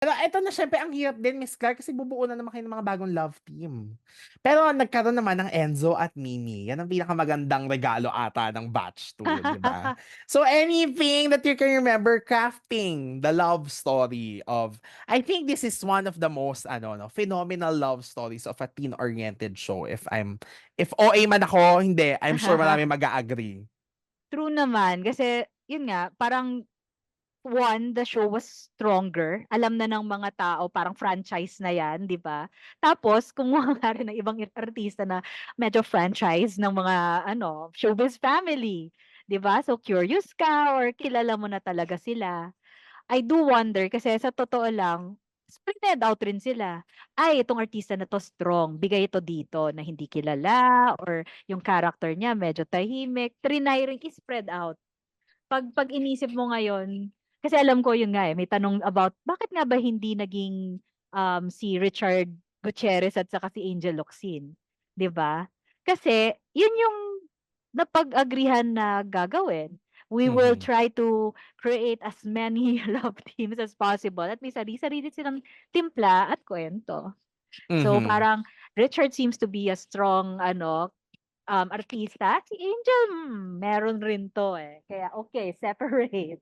Pero eto na siyempre ang hirap din, Miss Clark, kasi bubuo na naman kayo ng mga bagong love team. Pero nagkaroon naman ng Enzo at Mimi. Yan ang pinakamagandang regalo ata ng batch 2, di ba? So anything that you can remember crafting the love story of, I think this is one of the most phenomenal love stories of a teen-oriented show. If OA man ako, hindi, I'm sure marami mag-agree. True naman kasi yun nga, parang one, the show was stronger. Alam na ng mga tao, parang franchise na 'yan, 'di ba? Tapos kumuha nga rin ng ibang artista na medyo franchise ng mga ano, showbiz family, 'di ba? So curious ka or kilala mo na talaga sila. I do wonder kasi sa totoo lang, spread out rin sila. Ay, itong artista na 'to strong, bigay ito dito na hindi kilala or yung character niya medyo tahimik, triny ring i-spread out. Pag inisip mo ngayon, kasi alam ko yun nga, eh, may tanong about bakit nga ba hindi naging, si Richard Gutierrez at saka si Angel Locsin, 'di ba? Kasi yun yung napag-agrihan na gagawin. We will Mhm. try to create as many love teams as possible at may sarili-sarili silang timpla at kuwento. So, Mhm. parang Richard seems to be a strong ano, artista. Si Angel, meron rin 'to, eh. Kaya okey, separate.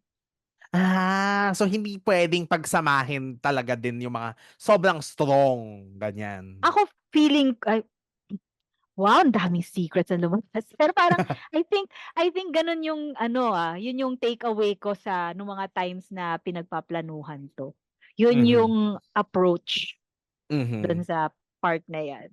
So hindi puwedeng pagsamahin talaga din yung mga sobrang strong, ganyan. Ako feeling ay, wow, ang daming secrets na lumabas. Pero parang I think gano'n yung ano, yun yung take away ko sa nung mga times na pinagpaplanuhan 'to. Yun Mhm. yung approach dun Mhm. sa part na 'yan.